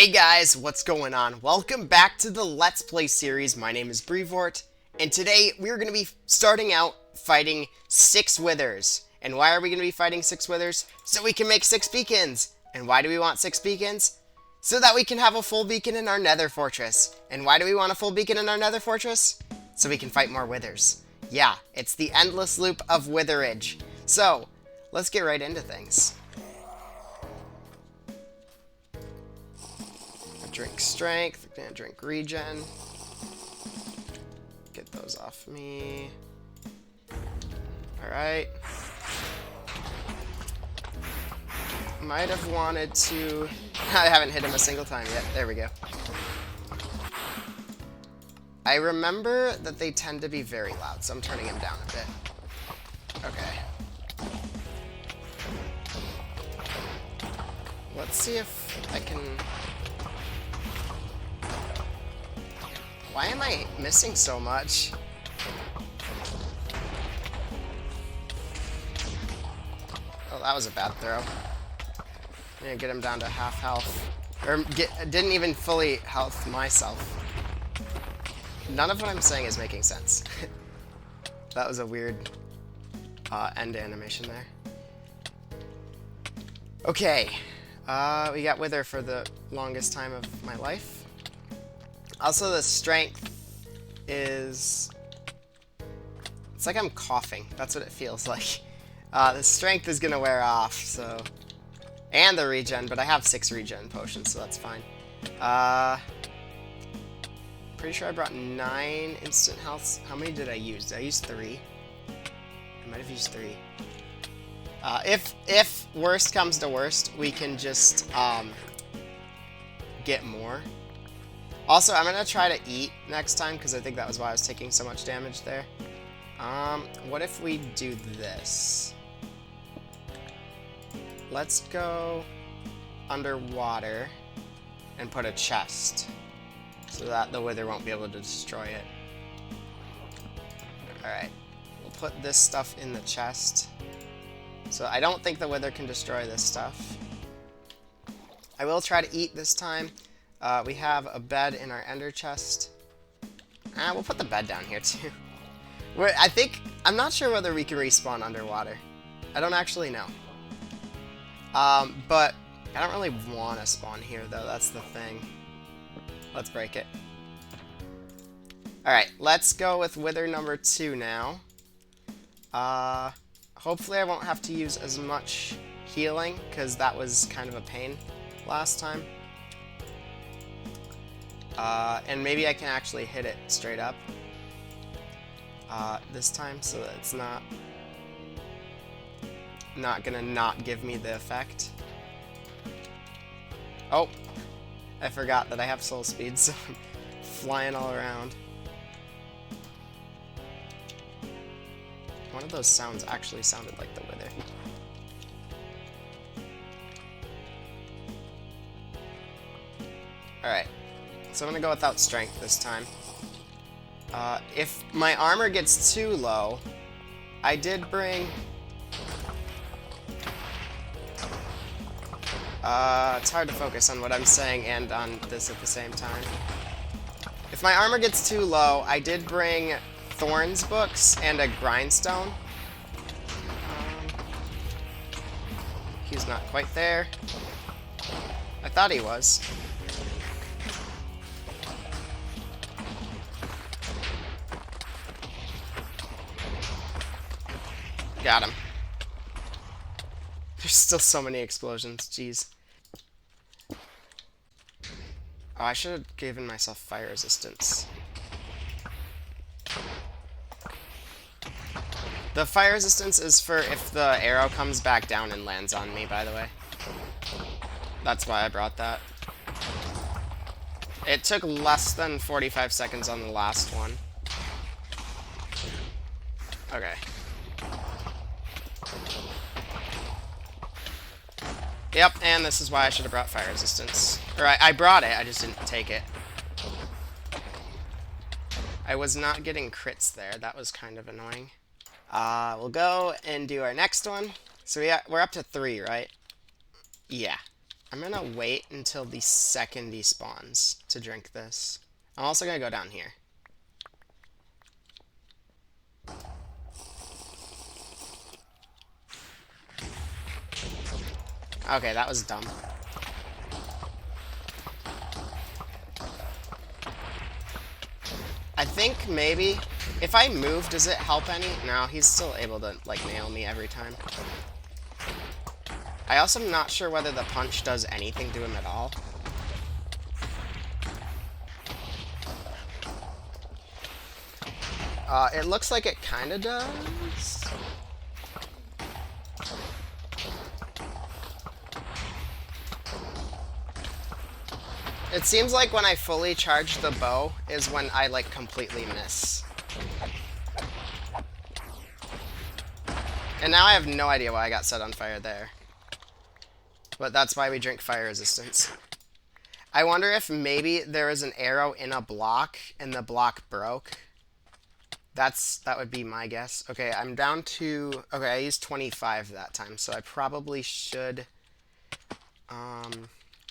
Hey guys, what's going on? Welcome back to the Let's Play series. My name is Brevort, and today we're going to be starting out fighting 6 withers. And why are we going to be fighting 6 withers? So we can make 6 beacons. And why do we want 6 beacons? So that we can have a full beacon in our nether fortress. And why do we want a full beacon in our nether fortress? So we can fight more withers. Yeah, it's the endless loop of witherage. So, let's get right into things. Drink strength, we're gonna drink regen. Get those off me. Alright. Might have wanted to... I haven't hit him a single time yet. There we go. I remember that they tend to be very loud, so I'm turning him down a bit. Okay. Let's see if I can... Why am I missing so much? Oh, that was a bad throw. I'm gonna get him down to half health. Or didn't even fully health myself. None of what I'm saying is making sense. That was a weird end animation there. Okay. We got Wither for the longest time of my life. Also, the strength is... It's like I'm coughing. That's what it feels like. The strength is gonna wear off, so... And the regen, but I have 6 regen potions, so that's fine. Pretty sure I brought 9 instant healths. How many did I use? Did I use 3? I might have used 3. If worst comes to worst, we can just, get more. Also, I'm gonna try to eat next time, because I think that was why I was taking so much damage there. What if we do this? Let's go underwater and put a chest, so that the wither won't be able to destroy it. Alright, we'll put this stuff in the chest. So I don't think the wither can destroy this stuff. I will try to eat this time. We have a bed in our ender chest. We'll put the bed down here too. I'm not sure whether we can respawn underwater. I don't actually know. But I don't really want to spawn here though, that's the thing. Let's break it. Alright, let's go with wither number 2 now. Hopefully I won't have to use as much healing, because that was kind of a pain last time. And maybe I can actually hit it straight up this time, so that it's not gonna not give me the effect. Oh, I forgot that I have soul speed, so I'm flying all around. One of those sounds actually sounded like the wither. Alright. So I'm gonna go without strength this time. If my armor gets too low, I did bring... it's hard to focus on what I'm saying and on this at the same time. If my armor gets too low, I did bring Thorns books and a grindstone. He's not quite there. I thought he was. Got him. There's still so many explosions, jeez. Oh, I should have given myself fire resistance. The fire resistance is for if the arrow comes back down and lands on me, by the way. That's why I brought that. It took less than 45 seconds on the last one. Okay. Yep, and this is why I should have brought fire resistance. Or I brought it, I just didn't take it. I was not getting crits there, that was kind of annoying. We'll go and do our next one. So we're up to 3, right? Yeah. I'm gonna wait until the second he spawns to drink this. I'm also gonna go down here. Okay, that was dumb. I think maybe if I move, does it help any? No, he's still able to like nail me every time. I also am not sure whether the punch does anything to him at all. It looks like it kind of does. It seems like when I fully charge the bow is when I like completely miss. And now I have no idea why I got set on fire there. But that's why we drink fire resistance. I wonder if maybe there is an arrow in a block and the block broke. That would be my guess. Okay, I'm down to... Okay, I used 25 that time, so I probably should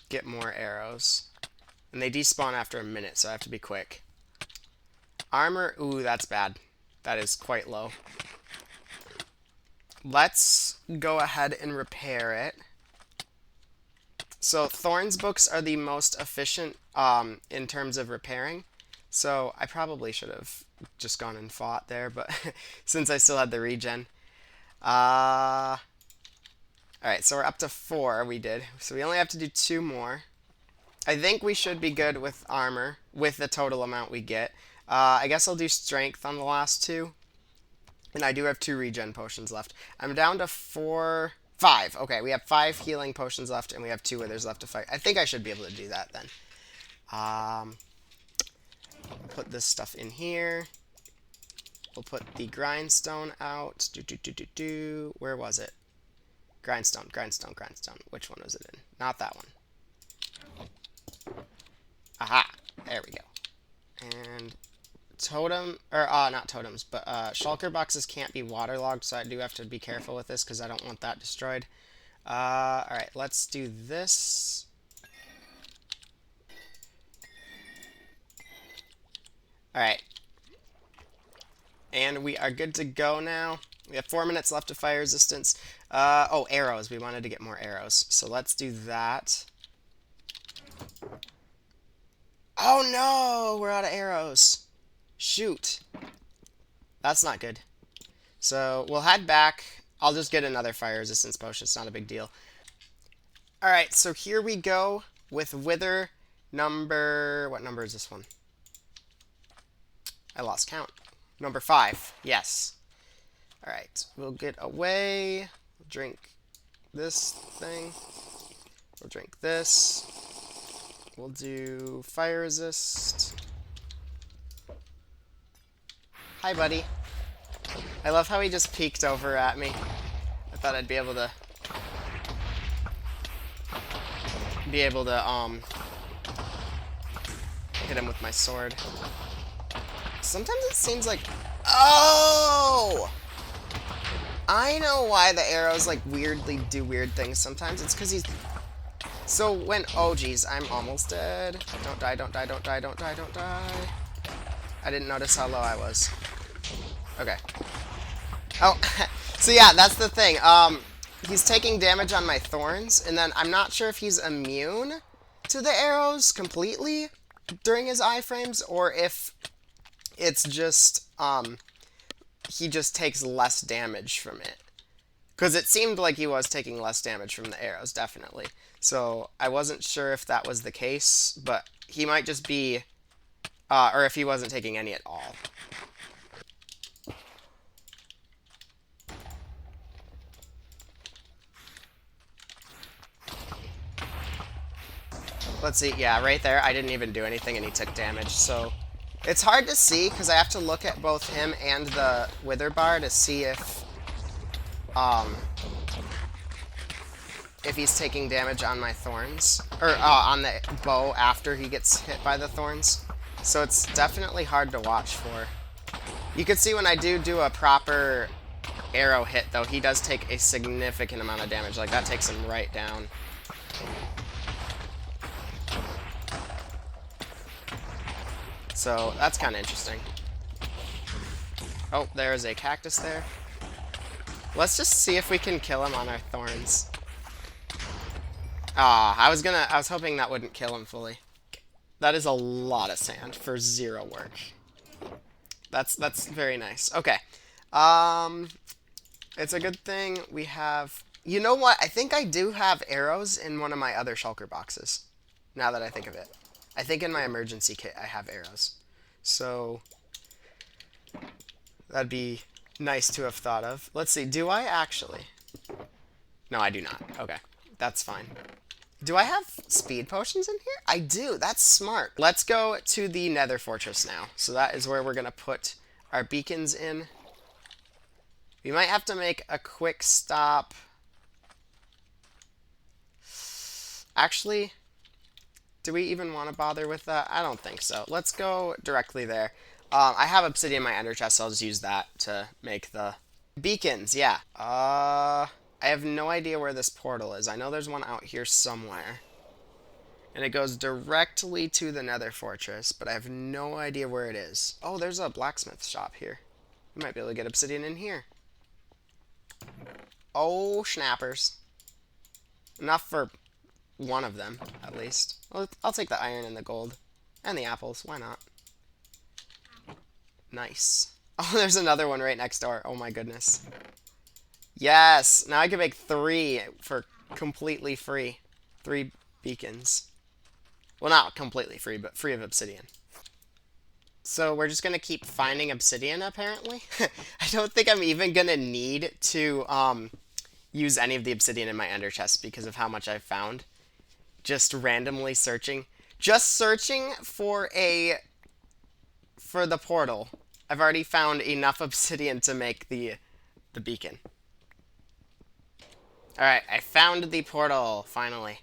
get more arrows. And they despawn after a minute, so I have to be quick. Armor, ooh, that's bad. That is quite low. Let's go ahead and repair it. So Thorns books are the most efficient in terms of repairing. So I probably should have just gone and fought there, but since I still had the regen. Alright, so we're up to 4 we did. So we only have to do 2 more. I think we should be good with armor, with the total amount we get. I guess I'll do strength on the last 2. And I do have 2 regen potions left. I'm down to 5. Okay, we have 5 healing potions left, and we have 2 withers left to fight. I think I should be able to do that then. Put this stuff in here. We'll put the grindstone out. Where was it? Grindstone. Which one was it in? Not that one. Aha! There we go. And totem, or not totems, but shulker boxes can't be waterlogged, so I do have to be careful with this because I don't want that destroyed. Alright, let's do this. Alright. And we are good to go now. We have 4 minutes left of fire resistance. Oh, arrows. We wanted to get more arrows. So let's do that. Oh no! We're out of arrows. Shoot. That's not good. So we'll head back. I'll just get another fire resistance potion. It's not a big deal. Alright, so here we go with Wither number... What number is this one? I lost count. Number 5. Yes. Alright, we'll get away. We'll drink this thing. We'll drink this. We'll do fire resist. Hi, buddy. I love how he just peeked over at me. I thought I'd be able to hit him with my sword. Sometimes it seems like... Oh! I know why the arrows, like, weirdly do weird things sometimes. It's because he's... So when... Oh, geez. I'm almost dead. Don't die, don't die, don't die, don't die, don't die. I didn't notice how low I was. Okay. Oh, so yeah, that's the thing. He's taking damage on my thorns, and then I'm not sure if he's immune to the arrows completely during his iframes, or if it's just, he just takes less damage from it. Because it seemed like he was taking less damage from the arrows, definitely. So I wasn't sure if that was the case, but he might just be, or if he wasn't taking any at all. Let's see, yeah, right there, I didn't even do anything and he took damage, so... It's hard to see, because I have to look at both him and the wither bar to see if he's taking damage on my thorns, or on the bow after he gets hit by the thorns. So it's definitely hard to watch for. You can see when I do a proper arrow hit, though, he does take a significant amount of damage. Like, that takes him right down. So that's kind of interesting. Oh, there's a cactus there. Let's just see if we can kill him on our thorns. Ah, I was hoping that wouldn't kill him fully. That is a lot of sand for 0 work. That's very nice. Okay. It's a good thing we have... You know what? I think I do have arrows in one of my other shulker boxes. Now that I think of it. I think in my emergency kit I have arrows. So... that'd be nice to have thought of. Let's see. Do I actually? No, I do not. Okay. That's fine. Do I have speed potions in here? I do. That's smart. Let's go to the nether fortress now. So that is where we're going to put our beacons in. We might have to make a quick stop. Actually, do we even want to bother with that? I don't think so. Let's go directly there. I have obsidian in my ender chest, so I'll just use that to make the beacons. Yeah. I have no idea where this portal is. I know there's one out here somewhere. And it goes directly to the nether fortress, but I have no idea where it is. Oh, there's a blacksmith shop here. We might be able to get obsidian in here. Oh, schnappers. Enough for one of them, at least. Well, I'll take the iron and the gold. And the apples. Why not? Nice. Oh, there's another one right next door. Oh my goodness. Yes! Now I can make 3 for completely free. 3 beacons. Well, not completely free, but free of obsidian. So we're just going to keep finding obsidian, apparently. I don't think I'm even going to need to use any of the obsidian in my ender chest because of how much I've found. Just randomly searching. Just searching for the portal. I've already found enough obsidian to make the beacon. Alright, I found the portal, finally.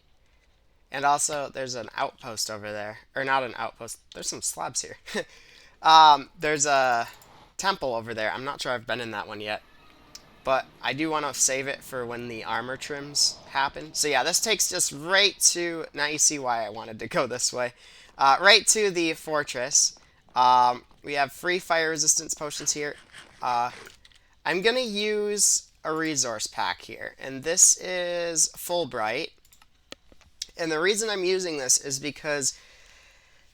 And also, there's an outpost over there. Or not an outpost. There's some slabs here. There's a temple over there. I'm not sure I've been in that one yet. But I do want to save it for when the armor trims happen. So yeah, this takes us right to... Now you see why I wanted to go this way. Right to the fortress. We have free fire resistance potions here. I'm going to use a resource pack here. And this is Fulbright. And the reason I'm using this is because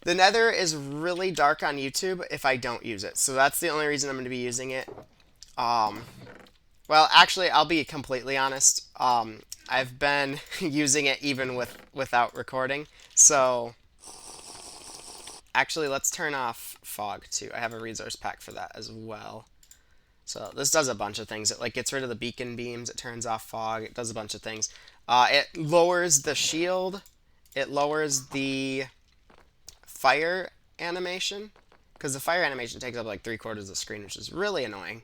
the nether is really dark on YouTube if I don't use it. So that's the only reason I'm going to be using it. Well, actually, I'll be completely honest. I've been using it even without recording. So, actually, let's turn off fog too. I have a resource pack for that as well. So this does a bunch of things. It like gets rid of the beacon beams. It turns off fog. It does a bunch of things. It lowers the shield. It lowers the fire animation. Because the fire animation takes up like 3/4 of the screen, which is really annoying.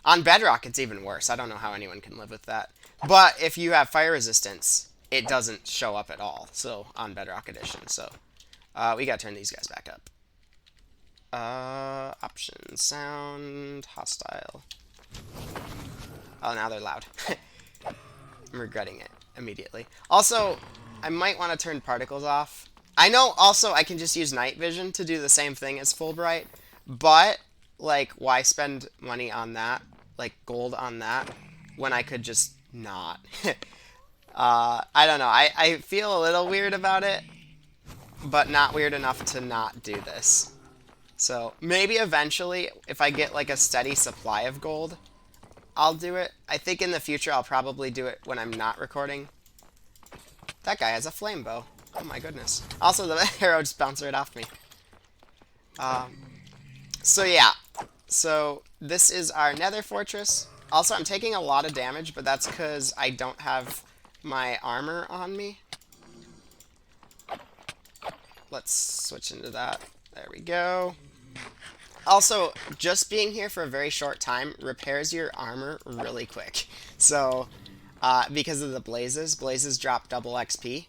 On Bedrock, it's even worse. I don't know how anyone can live with that. But if you have fire resistance, it doesn't show up at all. So on Bedrock Edition. So we gotta turn these guys back up. Options, sound, hostile. Oh, now they're loud. I'm regretting it immediately. Also, I might want to turn particles off. I know also I can just use night vision to do the same thing as Fulbright, but, like, why spend money on that, like gold on that, when I could just not? I don't know. I feel a little weird about it, but not weird enough to not do this. So, maybe eventually, if I get, like, a steady supply of gold, I'll do it. I think in the future I'll probably do it when I'm not recording. That guy has a flame bow. Oh my goodness. Also, the arrow just bounced right off me. So yeah. So, this is our nether fortress. Also, I'm taking a lot of damage, but that's because I don't have my armor on me. Let's switch into that. There we go. Also, just being here for a very short time repairs your armor really quick. So, because of the blazes drop double XP,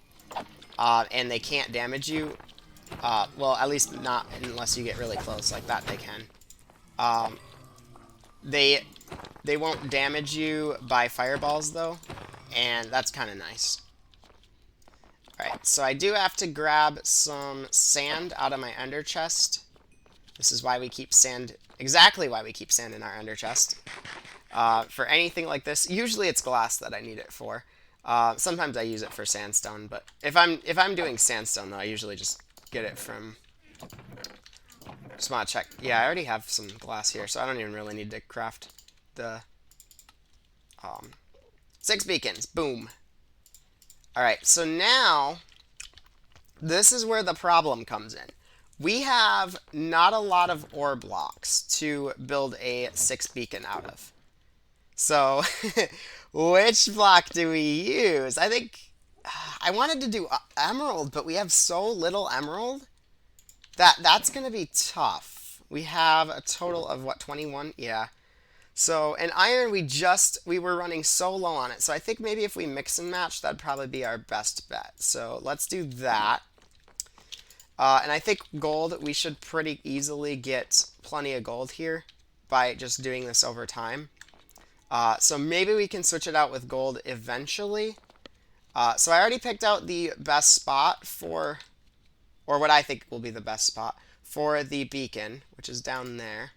and they can't damage you. Well, at least not unless you get really close, like that they can. They won't damage you by fireballs, though, and that's kind of nice. Alright, so I do have to grab some sand out of my ender chest. This is why we keep sand, exactly why we keep sand in our ender chest. For anything like this, usually it's glass that I need it for. Sometimes I use it for sandstone, but if I'm doing sandstone though, I usually just get it from. Just want to check. Yeah, I already have some glass here, so I don't even really need to craft the 6 beacons. Boom. All right, so now this is where the problem comes in. We have not a lot of ore blocks to build a 6 beacon out of. So, which block do we use? I think I wanted to do emerald, but we have so little emerald that that's going to be tough. We have a total of what, 21? Yeah. So, and iron, we were running so low on it. So I think maybe if we mix and match, that'd probably be our best bet. So let's do that. And I think gold, we should pretty easily get plenty of gold here by just doing this over time. So maybe we can switch it out with gold eventually. So I already picked out the best spot for, or what I think will be the best spot for the beacon, which is down there.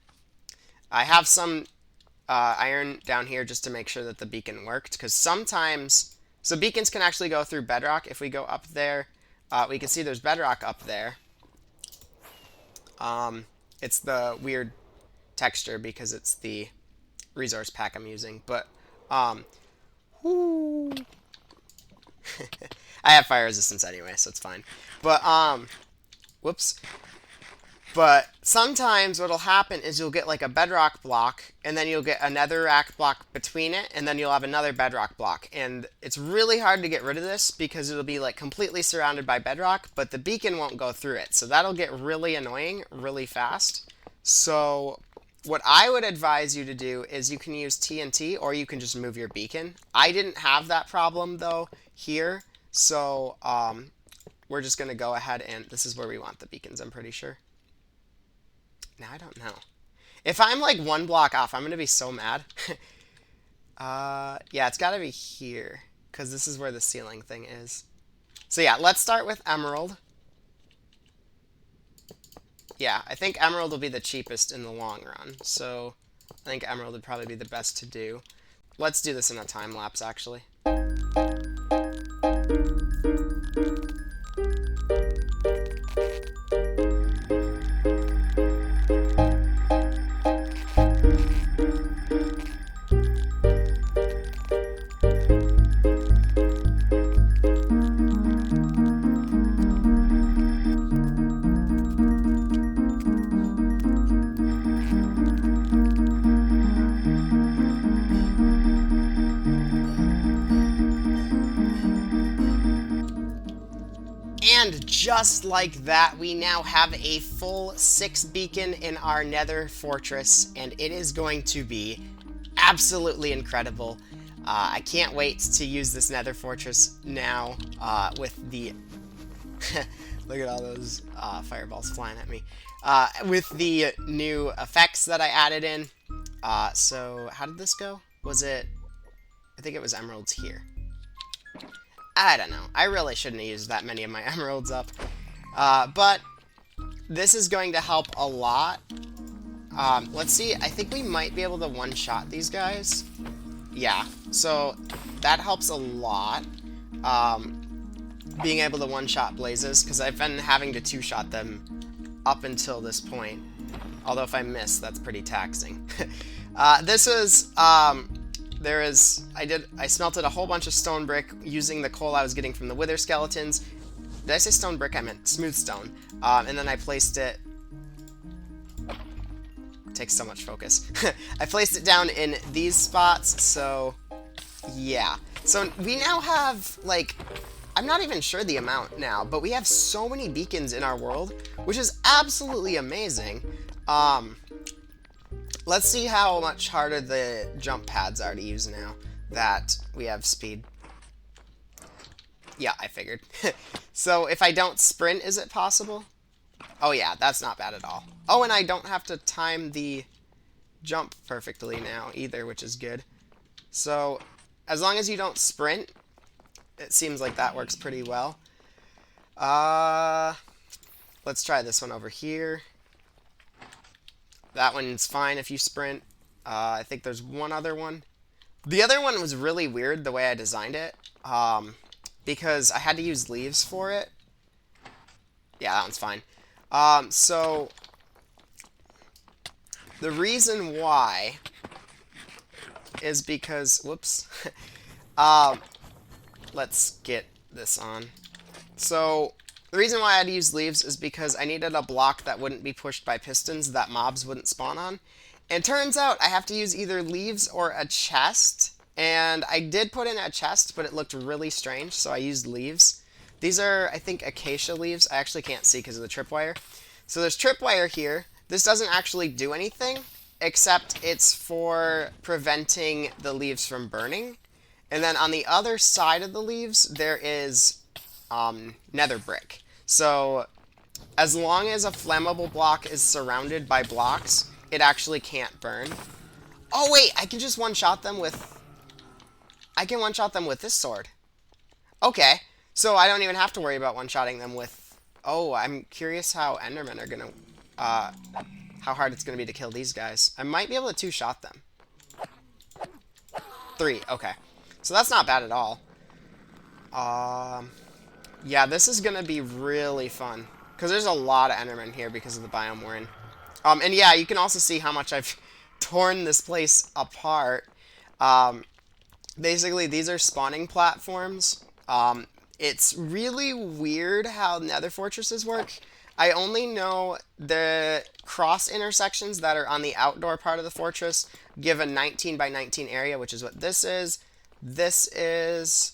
I have some iron down here just to make sure that the beacon worked, because sometimes, so beacons can actually go through bedrock. If we go up there, we can see there's bedrock up there. It's the weird texture because it's the resource pack I'm using, but whoo. I have fire resistance anyway, so it's fine. But whoops. But sometimes what'll happen is you'll get like a bedrock block, and then you'll get a netherrack block between it, and then you'll have another bedrock block. And it's really hard to get rid of this because it'll be like completely surrounded by bedrock, but the beacon won't go through it. So that'll get really annoying really fast. So what I would advise you to do is you can use TNT, or you can just move your beacon. I didn't have that problem though here, so we're just going to go ahead, and this is where we want the beacons, I'm pretty sure. Now I don't know. If I'm like one block off, I'm going to be so mad. Yeah, it's got to be here, because this is where the ceiling thing is. So yeah, let's start with emerald. Yeah, I think emerald will be the cheapest in the long run. So I think emerald would probably be the best to do. Let's do this in a time lapse, actually. And just like that, we now have a full 6 beacon in our nether fortress, and it is going to be absolutely incredible. I can't wait to use this nether fortress now with the... Look at all those fireballs flying at me. With the new effects that I added in. So how did this go? Was it... I think it was emeralds here. I don't know. I really shouldn't have used that many of my emeralds up. But this is going to help a lot. Let's see. I think we might be able to one-shot these guys. Yeah. So that helps a lot. Being able to one-shot blazes, because I've been having to two-shot them up until this point. Although if I miss, that's pretty taxing. This is... I smelted a whole bunch of stone brick using the coal I was getting from the wither skeletons. Did I say stone brick? I meant smooth stone. And then I placed it... It takes so much focus. I placed it down in these spots, so... Yeah. So we now have, like... I'm not even sure the amount now, but we have so many beacons in our world, which is absolutely amazing. Let's see how much harder the jump pads are to use now that we have speed. Yeah, I figured. So if I don't sprint, is it possible? Oh yeah, that's not bad at all. Oh, and I don't have to time the jump perfectly now either, which is good. So as long as you don't sprint, it seems like that works pretty well. Let's try this one over here. that one's fine if you sprint. I think there's one other one. The other one was really weird the way I designed it, because I had to use leaves for it. Yeah, that one's fine. So the reason why is because, whoops, let's get this on. So the reason why I had to use leaves is because I needed a block that wouldn't be pushed by pistons that mobs wouldn't spawn on. And turns out I have to use either leaves or a chest. And I did put in a chest, but it looked really strange, so I used leaves. These are, I think, acacia leaves. I actually can't see because of the tripwire. So there's tripwire here. This doesn't actually do anything, except it's for preventing the leaves from burning. And then on the other side of the leaves, there is nether brick. So as long as a flammable block is surrounded by blocks, it actually can't burn. Oh wait, I can just one-shot them with... I can one-shot them with this sword. Okay, so I don't even have to worry about one-shotting them with... Oh, I'm curious how Endermen are gonna... how hard it's gonna be to kill these guys. I might be able to two-shot them. 3, okay. So that's not bad at all. Yeah, this is gonna be really fun. Because there's a lot of Endermen here because of the biome we're in. And yeah, you can also see how much I've torn this place apart. Basically, these are spawning platforms. It's really weird how nether fortresses work. I only know the cross intersections that are on the outdoor part of the fortress give a 19 by 19 area, which is what this is. This is...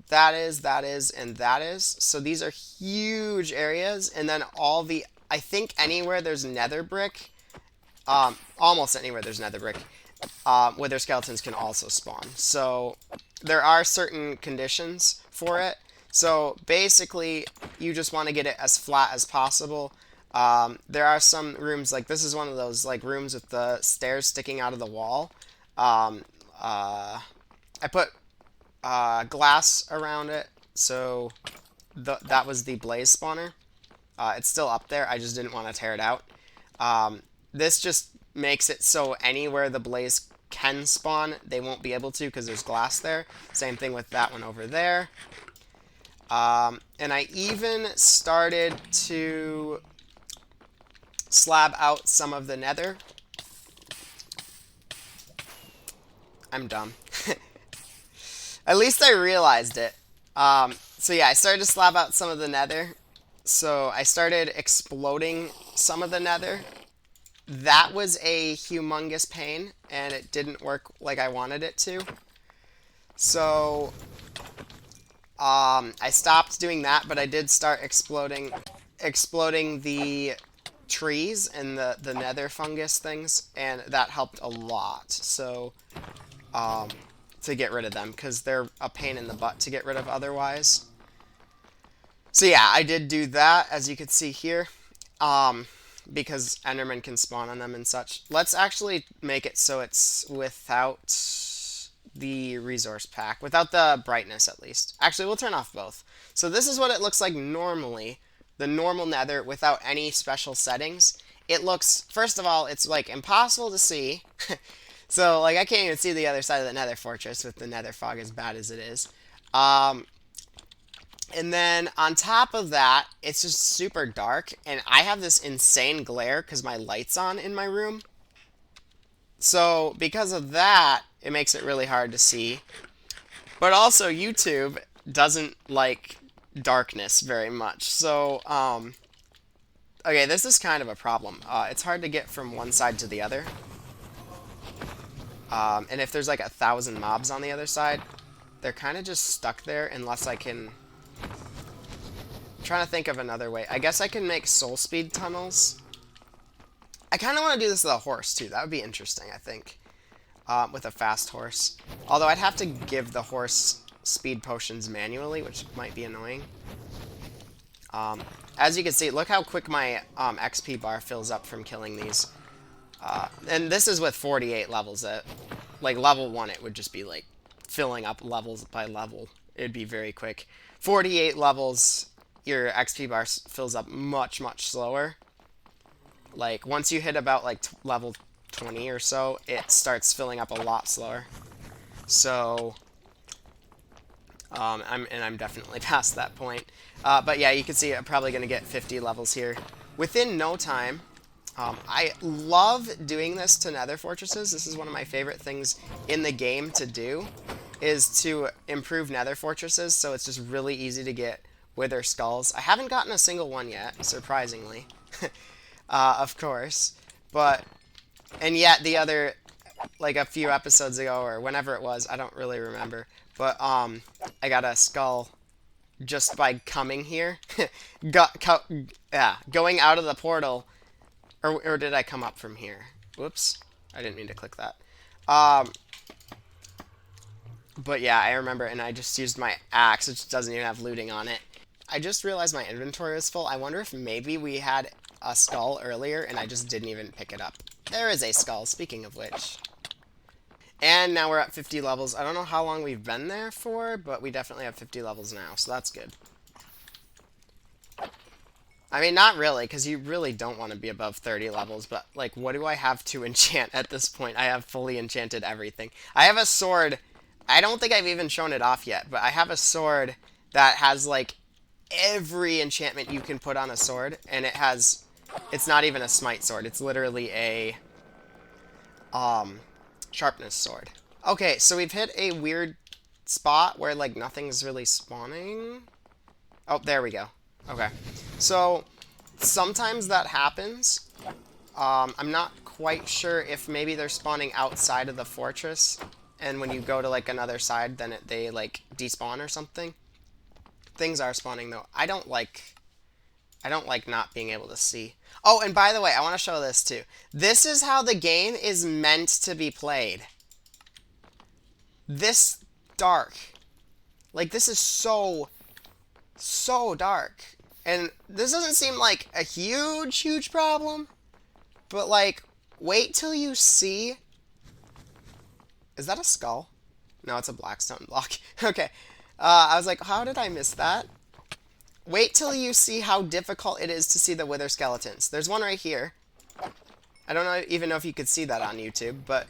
that is, and that is. So these are huge areas, and then all the... I think anywhere there's nether brick, almost anywhere there's nether brick, wither skeletons can also spawn. So there are certain conditions for it. So basically, you just want to get it as flat as possible. There are some rooms, like this is one of those like rooms with the stairs sticking out of the wall. I put glass around it, so that was the blaze spawner. It's still up there, I just didn't want to tear it out. This just makes it so anywhere the blaze can spawn, they won't be able to because there's glass there. Same thing with that one over there. And I even started to slab out some of the nether. I'm dumb. At least I realized it. So yeah, I started to slab out some of the nether. So I started exploding some of the nether. That was a humongous pain, and it didn't work like I wanted it to. So I stopped doing that, but I did start exploding the trees and the nether fungus things, and that helped a lot. So to get rid of them, because they're a pain in the butt to get rid of otherwise. So yeah, I did do that, as you can see here, because Enderman can spawn on them and such. Let's actually make it so it's without the resource pack, without the brightness at least. Actually, we'll turn off both. So this is what it looks like normally, the normal nether without any special settings. It looks, first of all, it's like impossible to see. So like I can't even see the other side of the nether fortress with the nether fog as bad as it is. And then on top of that, it's just super dark, and I have this insane glare because my light's on in my room. So because of that, it makes it really hard to see. But also YouTube doesn't like darkness very much. So, okay, this is kind of a problem. It's hard to get from one side to the other. And if there's like 1,000 mobs on the other side, they're kind of just stuck there unless I can... I'm trying to think of another way. I guess I can make soul speed tunnels. I kind of want to do this with a horse too. That would be interesting, I think. With a fast horse. Although I'd have to give the horse speed potions manually, which might be annoying. As you can see, look how quick my XP bar fills up from killing these. And this is with 48 levels. Like level 1, it would just be like filling up levels by level. It'd be very quick. 48 levels, your XP bar fills up much, much slower. Like, once you hit about, like, level 20 or so, it starts filling up a lot slower. So, I'm definitely past that point. But yeah, you can see I'm probably going to get 50 levels here within no time. I love doing this to nether fortresses. This is one of my favorite things in the game to do, is to improve nether fortresses, so it's just really easy to get wither skulls. I haven't gotten a single one yet, surprisingly. Of course. But, and yet the other, like a few episodes ago, or whenever it was, I don't really remember, but I got a skull just by coming here. Going out of the portal. Or did I come up from here? Whoops. I didn't mean to click that. But yeah, I remember, and I just used my axe, which doesn't even have looting on it. I just realized my inventory was full. I wonder if maybe we had a skull earlier, and I just didn't even pick it up. There is a skull, speaking of which. And now we're at 50 levels. I don't know how long we've been there for, but we definitely have 50 levels now, so that's good. I mean, not really, because you really don't want to be above 30 levels, but, like, what do I have to enchant at this point? I have fully enchanted everything. I have a sword. I don't think I've even shown it off yet, but I have a sword that has, like, every enchantment you can put on a sword, and it has... It's not even a smite sword. It's literally a... sharpness sword. Okay, so we've hit a weird spot where, like, nothing's really spawning. Oh, there we go. Okay. So, sometimes that happens. I'm not quite sure if maybe they're spawning outside of the fortress, and when you go to, like, another side, then they, like, despawn or something. Things are spawning, though. I don't like not being able to see. Oh, and by the way, I want to show this, too. This is how the game is meant to be played. This dark. Like, this is so dark. And this doesn't seem like a huge problem, but, like, wait till you see... Is that a skull? No, it's a blackstone block. Okay. I was like, how did I miss that? Wait till you see how difficult it is to see the wither skeletons. There's one right here. I don't even know if you could see that on YouTube, but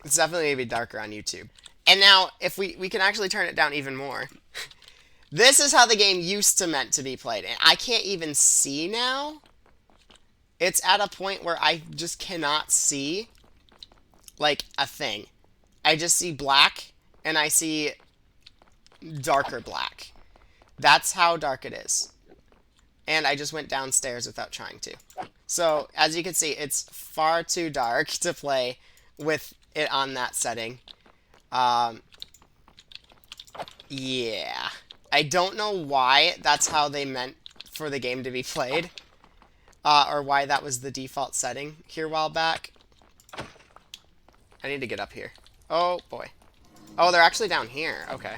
it's definitely going to be darker on YouTube. And now, if we can actually turn it down even more... This is how the game used to meant to be played. And I can't even see now. It's at a point where I just cannot see, like, a thing. I just see black, and I see darker black. That's how dark it is. And I just went downstairs without trying to. So, as you can see, it's far too dark to play with it on that setting. Yeah. I don't know why that's how they meant for the game to be played, or why that was the default setting here a while back. I need to get up here. Oh, boy. Oh, they're actually down here. Okay.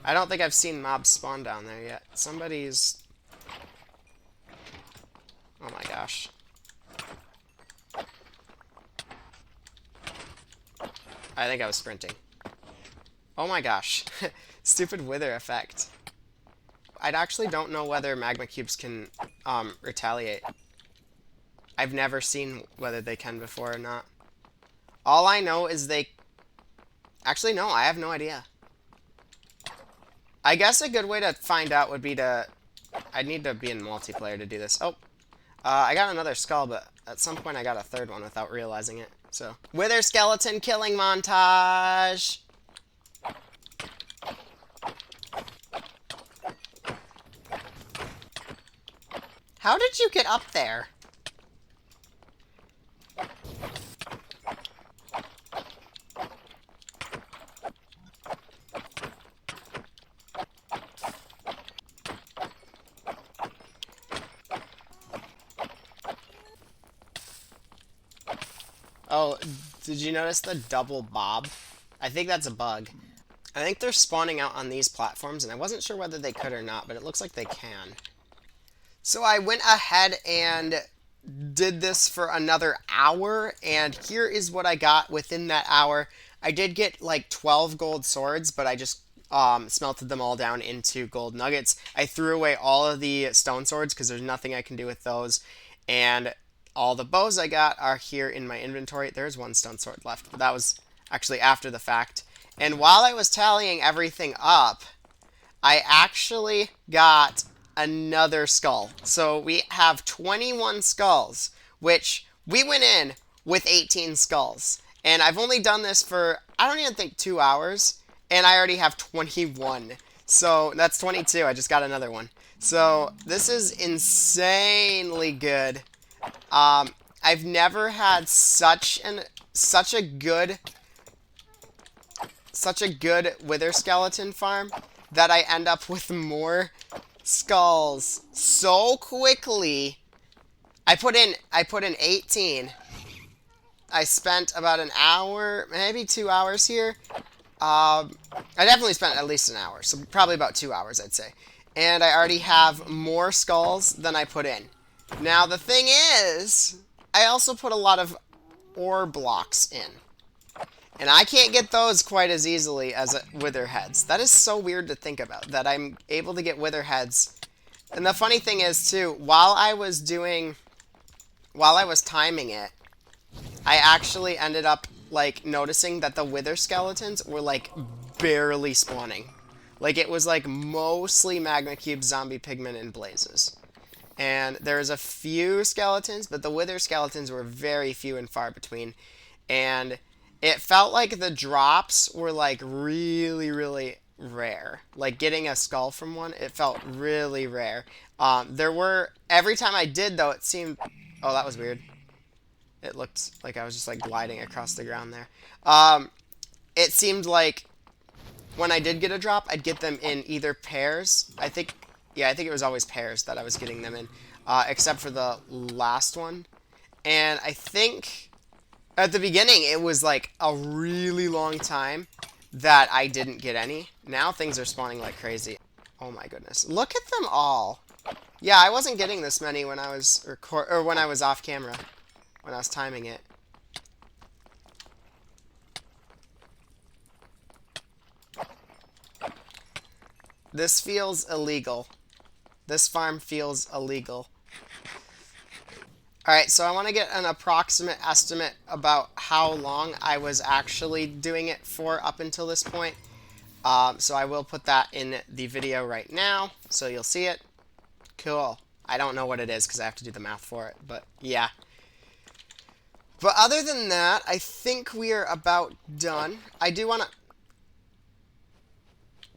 I don't think I've seen mobs spawn down there yet. Somebody's... Oh my gosh. I think I was sprinting. Oh my gosh. Stupid wither effect. I actually don't know whether magma cubes can retaliate. I've never seen whether they can before or not. All I know is they... Actually, no, I have no idea. I guess a good way to find out would be to... I'd need to be in multiplayer to do this. Oh, I got another skull, but at some point I got a third one without realizing it. So, wither skeleton killing montage! How did you get up there? Oh, did you notice the double bob? I think that's a bug. I think they're spawning out on these platforms, and I wasn't sure whether they could or not, but it looks like they can. So I went ahead and did this for another hour, and here is what I got within that hour. I did get like 12 gold swords, but I just smelted them all down into gold nuggets. I threw away all of the stone swords because there's nothing I can do with those. And all the bows I got are here in my inventory. There's one stone sword left, but that was actually after the fact. And while I was tallying everything up, I actually got another skull. So we have 21 skulls, which we went in with 18 skulls. And I've only done this for, I don't even think 2 hours, and I already have 21. So that's 22. I just got another one. So this is insanely good. I've never had such a good wither skeleton farm that I end up with more skulls so quickly. I put in 18. I spent about an hour, maybe 2 hours here. I definitely spent at least an hour, so probably about 2 hours, I'd say. And I already have more skulls than I put in. Now, the thing is, I also put a lot of ore blocks in. And I can't get those quite as easily as wither heads. That is so weird to think about, that I'm able to get wither heads. And the funny thing is, too, while I was timing it, I actually ended up, like, noticing that the wither skeletons were, like, barely spawning. Like, it was, like, mostly magma cube, zombie pigmen, and blazes. And there's a few skeletons, but the wither skeletons were very few and far between. And it felt like the drops were, like, really, really rare. Like, getting a skull from one, it felt really rare. Every time I did, though, it seemed... Oh, that was weird. It looked like I was just, like, gliding across the ground there. It seemed like when I did get a drop, I'd get them in either pairs. I think it was always pairs that I was getting them in, except for the last one. And I think at the beginning, it was, like, a really long time that I didn't get any. Now things are spawning like crazy. Oh, my goodness. Look at them all. Yeah, I wasn't getting this many when I was when I was off camera. When I was timing it. This feels illegal. This farm feels illegal. Alright, so I want to get an approximate estimate about how long I was actually doing it for up until this point. So I will put that in the video right now, so you'll see it. Cool. I don't know what it is because I have to do the math for it, but yeah. But other than that, I think we are about done. I do want to...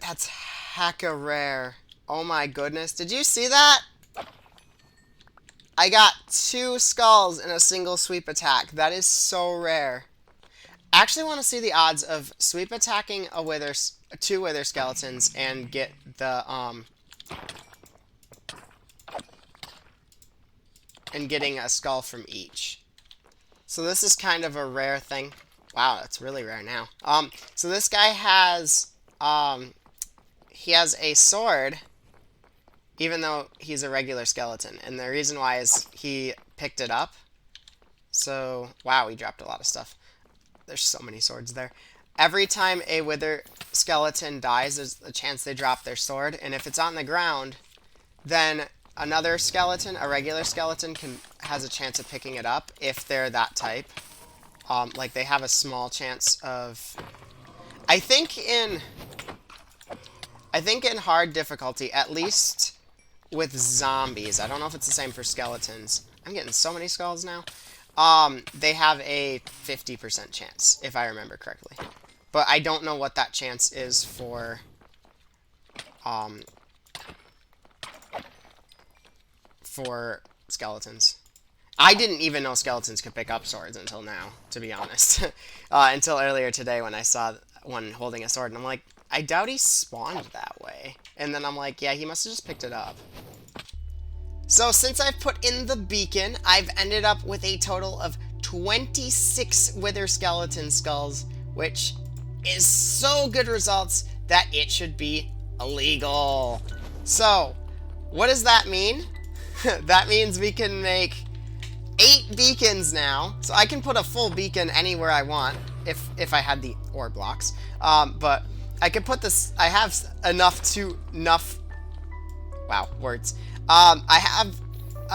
That's hecka rare. Oh my goodness. Did you see that? I got 2 skulls in a single sweep attack. That is so rare. I actually want to see the odds of sweep attacking 2 wither skeletons and get the, and getting a skull from each. So this is kind of a rare thing. Wow, that's really rare now. So this guy has, he has a sword, even though he's a regular skeleton. And the reason why is he picked it up. So, wow, he dropped a lot of stuff. There's so many swords there. Every time a wither skeleton dies, there's a chance they drop their sword. And if it's on the ground, then another skeleton, a regular skeleton, has a chance of picking it up if they're that type. Like, they have a small chance of... I think in hard difficulty, at least with zombies, I don't know if it's the same for skeletons. I'm getting so many skulls now. They have a 50% chance, if I remember correctly. But I don't know what that chance is for... for skeletons. I didn't even know skeletons could pick up swords until now, to be honest. Until earlier today when I saw one holding a sword, and I'm like, I doubt he spawned that way. And then I'm like, yeah, he must have just picked it up. So since I've put in the beacon, I've ended up with a total of 26 wither skeleton skulls, which is so good results that it should be illegal. So, what does that mean? That means we can make 8 beacons now. So I can put a full beacon anywhere I want if I had the ore blocks. But I could put this. I have enough. Wow, words. I have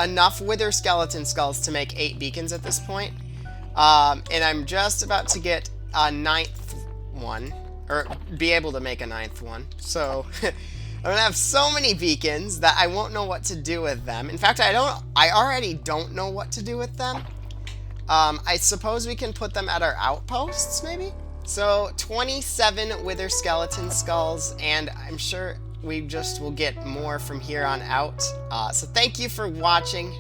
enough wither skeleton skulls to make 8 beacons at this point. And I'm just about to get a 9th one, or be able to make a 9th one. So I'm gonna have so many beacons that I won't know what to do with them. In fact, I already don't know what to do with them. I suppose we can put them at our outposts, maybe? So 27 wither skeleton skulls, and I'm sure we just will get more from here on out. So thank you for watching.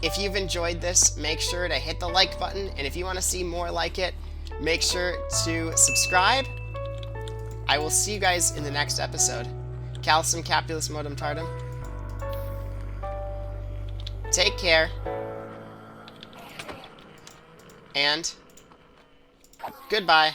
If you've enjoyed this, make sure to hit the like button, and if you want to see more like it, make sure to subscribe. I will see you guys in the next episode. Calcium Capulus Modum Tardum. Take care. And goodbye.